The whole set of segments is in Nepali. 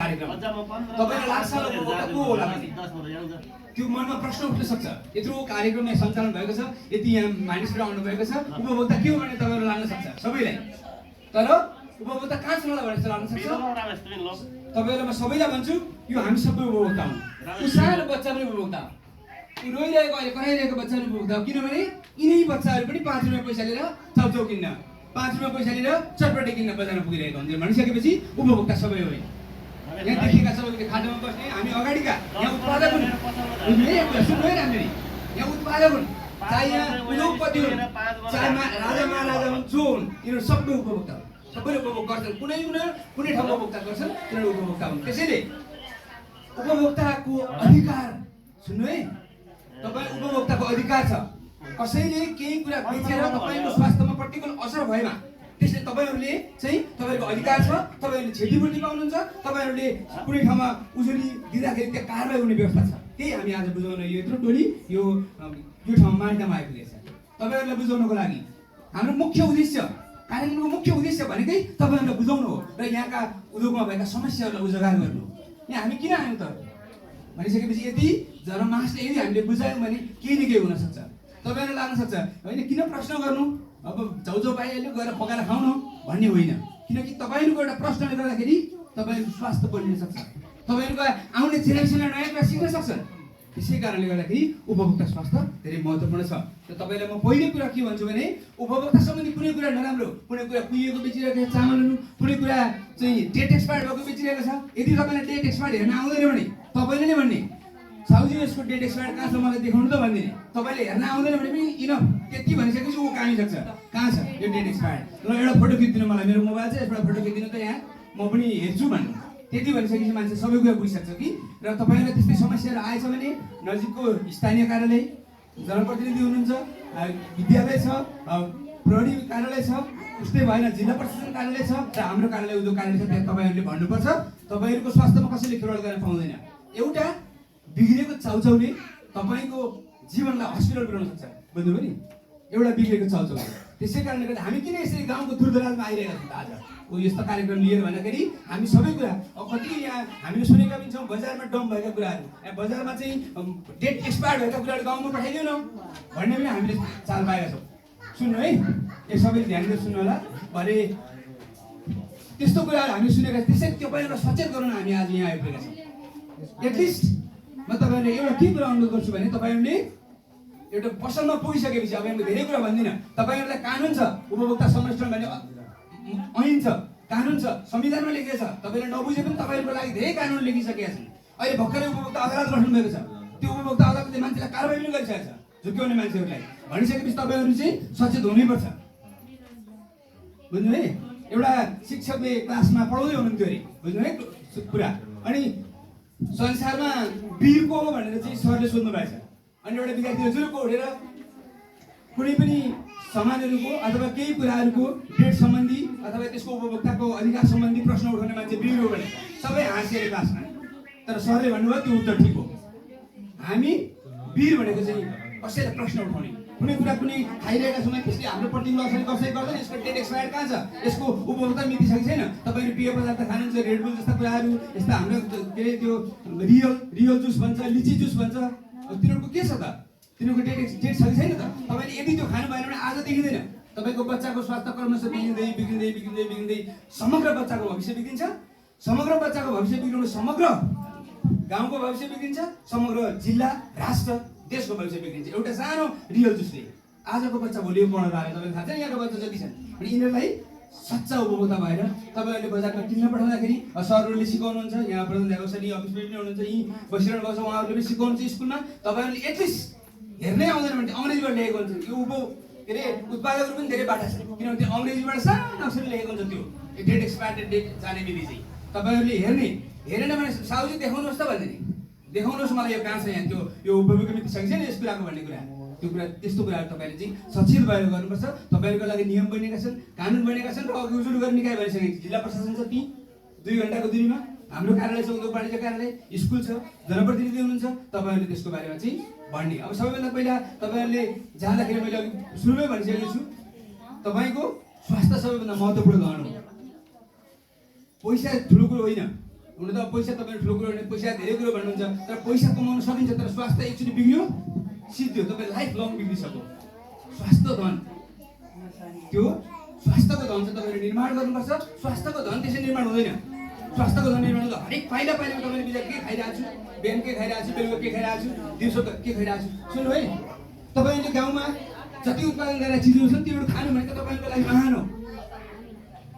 कार्यक्रम तपाईलाई लाग्छ उपभोक्ता को होला भने त्यो मनमा प्रश्न उठ्न सक्छ। यत्रो कार्यक्रम यहाँ सञ्चालन भएको छ, यति यहाँ मानिसहरू आउनु भएको छ, उपभोक्ता के हो भने तपाईहरु लाग्न सक्छ सबैलाई। तर उपभोक्ता कहाँ छ मलाई भनेर लाग्न सक्छ। तपाईहरुलाई म सबैलाई भन्छु यो हामी सबै उपभोक्ता हौं। यो सानो बच्चा पनि उपभोक्ता हो, यो रोइरहेको अहिले कराइरहेको बच्चा पनि उपभोक्ता हो, किनभने यिनै बच्चाहरू पनि 5 रुपैयाँ पैसा लिएर चाउचाउ किन्न, 5 रुपैयाँ पैसा लिएर चटपटे किन्न बजारमा पुगिरहेको हुन्छ। भनिसकेपछि उपभोक्ता सबै हो। यहाँ देखेका सबैले खाटामा बस्ने हामी अगाडिका यहाँ उत्पादक हुन्, सुन्नु है राम्ररी, यहाँ उत्पादक हुन्, चाहे यहाँ उद्योगपति हुन्, चाहे राजा महाराजा हुन्, जो हुन्, यिनीहरू सबै उपभोक्ता हुन्। सबैले उपभोग गर्छन्, कुनै ठाउँमा उपभोक्ता गर्छन्, तिनीहरू उपभोक्ता हुन्। त्यसैले उपभोक्ताको अधिकार सुन्नु है, तपाईँ उपभोक्ताको अधिकार छ। कसैले केही कुरा बेचेर तपाईको स्वास्थ्यमा प्रतिकूल असर भएमा त्यसले तपाईहरुले चाहिँ तपाईको अधिकार छ, तपाईहरुले क्षतिपूर्ति पाउनुहुन्छ, तपाईहरुले कुनै ठाउँमा उजुरी दिँदाखेरि त्यहाँ कारबाही हुने व्यवस्था छ। त्यही हामी आज बुझाउन यो यत्रो टोली यो ठाउँमा मार्गमा आइपुगेछ। तपाईहरुलाई बुझाउनको लागि हाम्रो मुख्य उद्देश्य, कार्यक्रमको मुख्य उद्देश्य भनेकै तपाईहरुलाई बुझाउनु हो र यहाँका उद्योगमा भएका समस्याहरूलाई उजागर गर्नु। यहाँ हामी किन आयौँ त भनिसकेपछि यदि जनमानसले यदि हामीले बुझायौँ भने केही न केही हुन सक्छ। तपाईहरुलाई लाग्न सक्छ होइन किन प्रश्न गर्नु, अब जाउजाउ पाइहाल्यो गएर पकाएर खाउँ न भन्ने होइन। किनकि तपाईहरुको एउटा प्रश्नले गर्दाखेरि तपाईहरुको स्वास्थ्य बढ्न सक्छ, तपाईहरुको आउने जेनेरेसनले नयाँ कुरा सिक्न सक्छन्। त्यसै कारणले गर्दाखेरि उपभोक्ता स्वास्थ्य धेरै महत्त्वपूर्ण छ। र तपाईलाई म पहिलो कुरा के भन्छु भने उपभोक्ता सम्बन्धी कुनै कुरा नराम्रो, कुनै कुरा कुहिएको बेचिरहेको छ चामलहरू, कुनै कुरा चाहिँ डेट एक्सपायर भएको बेचिरहेको छ, यदि तपाईलाई डेट एक्सपायर हेर्न आउँदैन भने तपाईले नै भन्ने साउजी यसको डेट एक्सपायर कहाँ छ मलाई देखाउनु त भन्दिने। तपाईले हेर्न आउँदैन भने पनि इनफ त्यति भनिसकेपछि ऊ कहाँ सक्छ कहाँ छ यो डेट एक्सपायर, ल एउटा फोटो खिचिदिनु मलाई, मेरो मोबाइल छ यसबाट फोटो खिचिदिनु त यहाँ म पनि हेर्छु भन्नु। त्यति भनिसकेपछि मान्छे सबै कुरा बुझिसक्छ कि। र तपाईहरुलाई त्यस्तै समस्याहरू आएछ भने नजिकको स्थानीय कार्यालय, जनप्रतिनिधि हुनुहुन्छ, विद्यालय छ, प्रहरी कार्यालय छ, उस्तै भएन जिल्ला प्रशासन कार्यालय छ र हाम्रो कार्यालय उद्योग कार्यालय छ, त्यहाँ तपाईहरुले भन्नुपर्छ। तपाईहरुको स्वास्थ्यमा कसैले खेलवाड गर्न पाउँदैन। एउटा बिग्रेको चाउचाउले तपाईको जीवनलाई हस्पिटल पुर्याउन सक्छ, बुझ्नुभयो नि, एउटा बिग्रेको चाउचाउले। त्यसै कारणले गर्दा हामी किन यसरी गाउँको दूरदराजमा आइरहेका छौँ आज यस्तो कार्यक्रम लिएर भन्दाखेरि हामी सबै कुरा कति यहाँ हामीले सुनेका पनि छौँ बजारमा डम भएका कुराहरू, यहाँ बजारमा चाहिँ डेट एक्सपायर भएका कुराहरू गाउँमा पठाइदिउँ न भन्ने पनि हामीले चाल पाएका छौँ। सुन्नु है, यो सबैले ध्यान दिएर सुन्नु होला। भरे त्यस्तो कुराहरू हामी सुनेका छौँ, त्यसै तपाईँहरूलाई सचेत गराउन हामी आज यहाँ आइपुगेका छौँ। एटलिस्ट म तपाईँहरूले एउटा के कुरा अनुरोध गर्छु भने तपाईँहरूले एउटा पसलमा पुगिसकेपछि अब यहाँ धेरै कुरा भन्दिनँ, तपाईँहरूलाई कानुन छ, उपभोक्ता संरक्षण भन्ने ऐन छ, कानुन छ, संविधानमा लेखिएको छ। तपाईँले नबुझे पनि तपाईँहरूको लागि धेरै कानुन लेखिसकेका छन्। अहिले भर्खरै उपभोक्ता अदालत गठन भएको छ, त्यो उपभोक्ता अदालतले मान्छेलाई कारबाही पनि गरिसकेको छ झुक्याउने मान्छेहरूलाई। भनिसकेपछि तपाईँहरू चाहिँ सचेत हुनैपर्छ, बुझ्नु है। एउटा शिक्षकले क्लासमा पढाउँदै हुनुहुन्थ्यो अरे, बुझ्नु है कुरा, अनि संसारमा वीर को हो भनेर चाहिँ सरले सोध्नु भएछ। अनि एउटा विद्यार्थीले जुरुक्क उठेर कुनै पनि सामानहरूको अथवा केही कुराहरूको डेट सम्बन्धी अथवा त्यसको उपभोक्ताको अधिकार सम्बन्धी प्रश्न उठाउने मान्छे वीर हो भने सबै हाँसिएर क्लासमा। तर सरले भन्नुभयो त्यो उत्तर ठिक हो। हामी वीर भनेको चाहिँ कसैलाई प्रश्न उठाउने, कुनै कुरा कुनै खाइरहेका समय त्यसले हाम्रो प्रतिकूल असर गर्छ गर्दैन, यसको डेट एक्सपायर कहाँ छ, यसको उपभोक्ता मिति छ कि छैन। तपाईँले पेय पदार्थ खानुहुन्छ, रेड बुल जस्ता कुराहरू, यस्ता हाम्रो के अरे त्यो रियल जुस भन्छ, लिची जुस भन्छ, तिनीहरूको के छ त, तिनीहरूको डेट छ कि छैन त। तपाईँले यदि त्यो खानु भएन भने आज देखिँदैन, तपाईँको बच्चाको स्वास्थ्य क्रमशः बिग्रिँदै बिग्रिँदै बिग्रिँदै बिग्रिँदै समग्र बच्चाको भविष्य बिग्रिन्छ। समग्र बच्चाको भविष्य बिग्रिनु समग्र गाउँको भविष्य बिग्रिन्छ, समग्र जिल्ला, राष्ट्र, देशको भविष्य बिग्रिन्छ। एउटा सानो रियल जुसले आजको बच्चा भोलि पढ्न लाग्यो, तपाईँले थाहा छ यहाँको बच्चा जति छन्। अनि यिनीहरूलाई सच्चा उपभोक्ता भएर तपाईँहरूले बजारमा किन्न पठाउँदाखेरि सरहरूले सिकाउनुहुन्छ, यहाँ प्रधान व्यवसायी अफिसमा पनि हुनुहुन्छ, यहीँ बसिरहनु भएको छ, उहाँहरूले पनि सिकाउनुहुन्छ स्कुलमा। तपाईँहरूले एटलिस्ट हेर्नै आउँदैन भने अङ्ग्रेजीबाट लेखेको हुन्छ, यो के अरे उत्पादकहरू पनि धेरै बाटा छन्, किनभने त्यो अङ्ग्रेजीबाट सानो अक्षरले लेखेको हुन्छ। त्यो डेट एक्सपायर डेट जाने विधि चाहिँ तपाईँहरूले हेरेन भने साउजी देखाउनुहोस् त भन्दैन, देखाउनुहोस् मलाई यो कहाँ छ, यहाँ त्यो यो उपभोक्ता मिति छ कि छैन यस कुराको भन्ने कुरा, त्यो कुरा त्यस्तो कुराहरू तपाईँले चाहिँ सचेत भएर गर्नुपर्छ। तपाईँहरूको लागि नियम बनेका छन्, कानुन बनेका छन् र अघि उजुल गर्ने निकाय भइसकेको जिल्ला प्रशासन छ, ती 2 घण्टाको दूरीमा हाम्रो कार्यालय छ, उद्योग वाणिज्य कार्यालय, स्कुल छ, जनप्रतिनिधि हुनुहुन्छ, तपाईँहरूले त्यसको बारेमा चाहिँ भन्ने। अब सबैभन्दा पहिला तपाईँहरूले जाँदाखेरि मैले अघि सुरुमै भनिसकेको छु, तपाईँको स्वास्थ्य सबैभन्दा महत्त्वपूर्ण धन हो। पैसा ठुलो कुरो होइन, हुन त पैसा तपाईँले ठुलो कुरो भने पैसा धेरै कुरो भन्नुहुन्छ, तर पैसा कमाउन सकिन्छ, तर स्वास्थ्य एकचोटि बिग्रियो सिद्धियो, तपाईँ लाइफ लङ बिग्रिसक्यो। स्वास्थ्य धन, त्यो स्वास्थ्यको धन चाहिँ तपाईँले निर्माण गर्नुपर्छ। स्वास्थ्यको धन त्यसै निर्माण हुँदैन। स्वास्थ्यको धन निर्माण हुँदा हरेक पाइला पाइलामा तपाईँले बिचरा के खाइरहेको छु, बिहान के खाइरहेको छु, बेलुका के खाइरहेको छु, दिउँसो के खाइरहेको छु, सुन्नु है। तपाईँले गाउँमा जति उत्पादन गरेका चिजहरू छन् त्योहरू खानु भनेको तपाईँको लागि महान हो।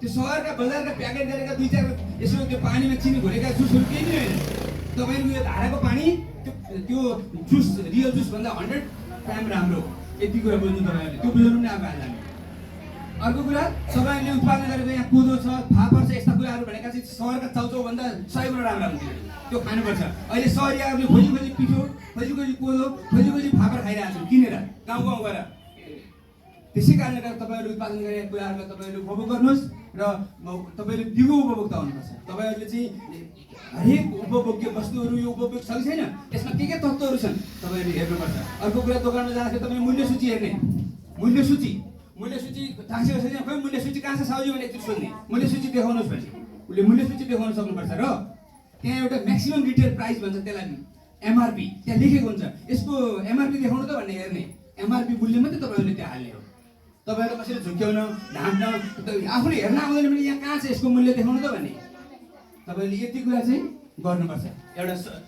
त्यो सहरका बजारका प्याकेट गरेका 2-4 यसो त्यो पानीमा चिनी घोलेका जुसहरू केही नै होइन। तपाईँको यो धाराको पानी त्यो जुस रियल जुस भन्दा 100 टाइम राम्रो। यति कुरा बुझ्नु तपाईँहरूले, त्यो बुझाउनु पनि अब आज हामी। अर्को कुरा, सबैले उत्पादन गरेको यहाँ कोदो छ, फापर छ, यस्ता कुराहरू भनेका चाहिँ सहरका चाउचाउ भन्दा 100 गुणा राम्रा हुन्थ्यो। त्यो खानुपर्छ। अहिले सहरियाहरूले खोजी खोजी पिठो, खोजी खोजी कोदो, खोजी खोजी फापर खाइरहेको छन् किनेर गाउँ गाउँ गएर। त्यसै कारणले गर्दा तपाईँहरू उत्पादन गरेका कुराहरूलाई तपाईँहरूले उपभोग गर्नुहोस् र तपाईँले दिगो उपभोक्ता हुनुपर्छ। तपाईँहरूले चाहिँ हरेक उपभोग्य वस्तुहरू यो उपभोग छ कि छैन, यसमा के तत्त्वहरू छन् तपाईँहरूले हेर्नुपर्छ। अर्को कुरा, दोकानमा जाँदाखेरि तपाईँ मूल्य सूची हेर्ने। मूल्य सूची थाहा छैन, खोइ मूल्य सूची कहाँ छ साउजी भने एकचोटि सोध्ने, मूल्य सूची देखाउनुहोस् भने उसले मूल्य सूची देखाउन सक्नुपर्छ। र त्यहाँ एउटा म्याक्सिमम रिटेल प्राइस भन्छ त्यसलाई, एमआरपी त्यहाँ लेखेको हुन्छ। यसको एमआरपी देखाउनु त भन्ने हेर्ने, एमआरपी मूल्य मात्रै तपाईँहरूले त्यहाँ हाल्ने हो। तपाईँहरू कसैले झुक्क्याउन ढाँट्न आफूले हेर्न आउँदैन भने यहाँ कहाँ छ यसको मूल्य देखाउनु त भन्ने, तपाईँले यति कुरा चाहिँ गर्नुपर्छ। एउटा